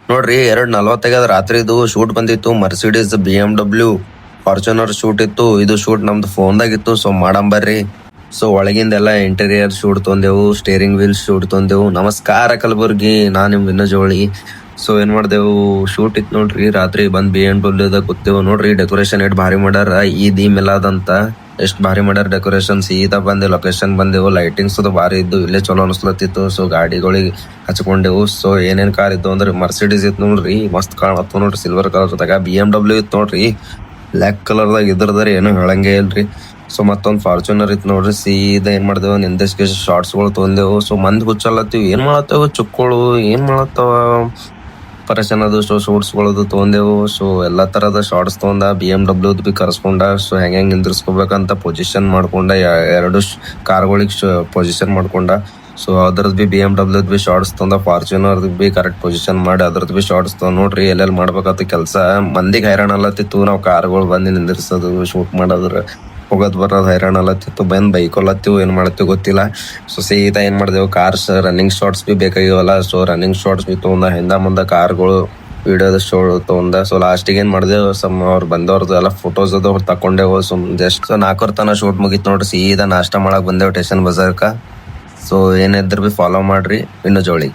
ನೋಡ್ರಿ 2:40 ರಾತ್ರಿದು ಶೂಟ್ ಬಂದಿತ್ತು. ಮರ್ಸಿಡೀಸ್, BMW, ಫಾರ್ಚುನರ್ ಶೂಟ್ ಇತ್ತು. ಇದು ಶೂಟ್ ನಮ್ದು ಫೋನ್ದಾಗಿತ್ತು. ಸೊ ಮಾಡಂಬರ್ರಿ. ಸೊ ಒಳಗಿಂದೆಲ್ಲ ಇಂಟೀರಿಯರ್ ಶೂಟ್ ತೊಂದೆವು, ಸ್ಟೇರಿಂಗ್ ವೀಲ್ ಶೂಟ್ ತೊಂದೆವು. ನಮಸ್ಕಾರ ಕಲಬುರ್ಗಿ, ನಾನ್ ನಿಮ್ ವಿನೋ ಜೋಳಿ. ಸೊ ಏನ್ ಮಾಡ್ದೇವು, ಶೂಟ್ ಇತ್ತು ನೋಡ್ರಿ. ರಾತ್ರಿ ಬಂದ್ BMW ಕೂತೇವು. ನೋಡ್ರಿ ಡೆಕೋರೇಷನ್ ಎಷ್ಟ್ ಭಾರಿ ಮಾಡ್ಯಾರ. ಈದ್ ಮಿಲಾದ್ ಅಂತ ಎಷ್ಟ್ ಭಾರಿ ಮಾಡ್ಯಾರ ಡೆಕೋರೇಷನ್. ಸೀದಾ ಬಂದೆ ಲೊಕೇಶನ್ ಬಂದೆವು. ಲೈಟಿಂಗ್ಸ್ ಅದು ಭಾರಿ ಇದ್ದು, ಇಲ್ಲೇ ಚಲೋ ಅನಿಸ್ಲತ್ತಿತ್ತು. ಸೊ ಗಾಡಿಗಳಿಗೆ ಹಚ್ಕೊಂಡೆವು. ಸೊ ಏನೇನ್ ಕಾರ್ ಇತ್ತು ಅಂದ್ರೆ ಮರ್ಸಿಡೀಸ್ ಇತ್ತು ನೋಡ್ರಿ, ಮಸ್ತ್ ಕಾಣತ್ತು ನೋಡ್ರಿ ಸಿಲ್ವರ್ ಕಲರ್ದಾಗ. BMW ಇತ್ತು ನೋಡ್ರಿ ಬ್ಲ್ಯಾಕ್ ಕಲರ್ದಾಗ. ಇದ್ರದಾರ ಏನು ಹೇಳಂಗೆ ಇಲ್ರಿ. ಸೊ ಮತ್ತೊಂದ್ ಫಾರ್ಚುನರ್ ಇತ್ತು ನೋಡ್ರಿ. ಸೀದಾ ಏನ್ ಮಾಡ್ದೇವು, ನಿಂದೆಸ್ಕೆ ಶಾರ್ಟ್ಸ್ಗಳು ತೊಂದೆವು. ಸೊ ಮಂದಿ ಹುಚ್ಚಲ್ಲತ್ತೀವಿ, ಏನ್ ಮಾಡತ್ತೇವು ಚುಕ್ಕಳು, ಏನ್ ಮಾಡತ್ತವ ಪರೇಶಾನ್ ಅದು. ಸೊ ಶೂಟ್ಸ್ಗಳದು ತೊಗೊಂಡೆವು. ಸೊ ಎಲ್ಲಾ ತರದ ಶಾರ್ಟ್ಸ್ ತೊಗೊಂಡ, BMW ಬಿ ಕರ್ಸ್ಕೊಂಡ. ಸೊ ಹೆಂಗ್ ನಿಂದ್ರಿಸ್ಕೋಬೇಕಂತ ಪೊಸಿಷನ್ ಮಾಡ್ಕೊಂಡ, ಎರಡು ಕಾರ್ಗಳಿಗೆ ಪೊಸಿಷನ್ ಮಾಡ್ಕೊಂಡ. ಸೊ ಅದ್ರದ್ ಬಿ BMW ಬಿ ಶಾರ್ಟ್ಸ್ ತೊಂದ, ಫಾರ್ಚುನರ್ ಬಿ ಕರೆಕ್ಟ್ ಪೊಸಿಷನ್ ಮಾಡಿ ಅದ್ರದ್ ಬಿ ಶಾರ್ಟ್ಸ್ ತೊಗೊಂಡ್. ನೋಡ್ರಿ ಎಲ್ಲೆಲ್ಲಿ ಮಾಡ್ಬೇಕತ್ತ ಕೆಲಸ. ಮಂದಿಗೆ ಹೈರಾಣ ಅಲ್ಲತ್ತಿತ್ತು. ನಾವು ಕಾರ್ಗಳು ಬಂದು ನಿಂದಿರ್ಸೋದು, ಶೂಟ್ ಮಾಡೋದ್ರ ಹೋಗೋದ್ ಬರೋದು ಹೈರಾಣ ಅಲ್ಲತ್ತಿತ್ತು. ಬಂದ್ ಬೈಕೊಲತ್ತೀವಿ, ಏನ್ ಮಾಡ್ತೀವಿ ಗೊತ್ತಿಲ್ಲ. ಸೊ ಸೀದಾ ಏನ್ ಮಾಡ್ದೇವು, ಕಾರ್ಸ್ ರನ್ನಿಂಗ್ ಶಾರ್ಟ್ಸ್ ಬಿ ಬೇಕಾಗಿವಲ್ಲ. ಸೊ ರನ್ನಿಂಗ್ ಶಾರ್ಟ್ಸ್ ಬಿ ತೊಗೊಂಡ, ಹಿಂದ ಮುಂದ ಕಾರ್ಗಳು ವಿಡಿಯೋದ ಶೋ ತೊಗೊಂಡ. ಸೊ ಲಾಸ್ಟಿಗೆ ಏನ್ ಮಾಡ್ದೇವು, ಅವ್ರು ಬಂದವ್ರದ್ದು ಎಲ್ಲ ಫೋಟೋಸ್ ಅದು ತಕೊಂಡೆವು. ಜಸ್ಟ್ 4 ತನ ಶೂಟ್ ಮುಗಿತ್ ನೋಡ್ರಿ. ಸೀದಾ ನಾಷ್ಟ ಮಾಡಕ್ ಬಂದೇವು ಸ್ಟೇಷನ್ ಬಜಾರ್ಕ. ಸೊ ಏನಿದ್ರು ಬಿ ಫಾಲೋ ಮಾಡ್ರಿ ವಿನೋ ಜೋಳಿ.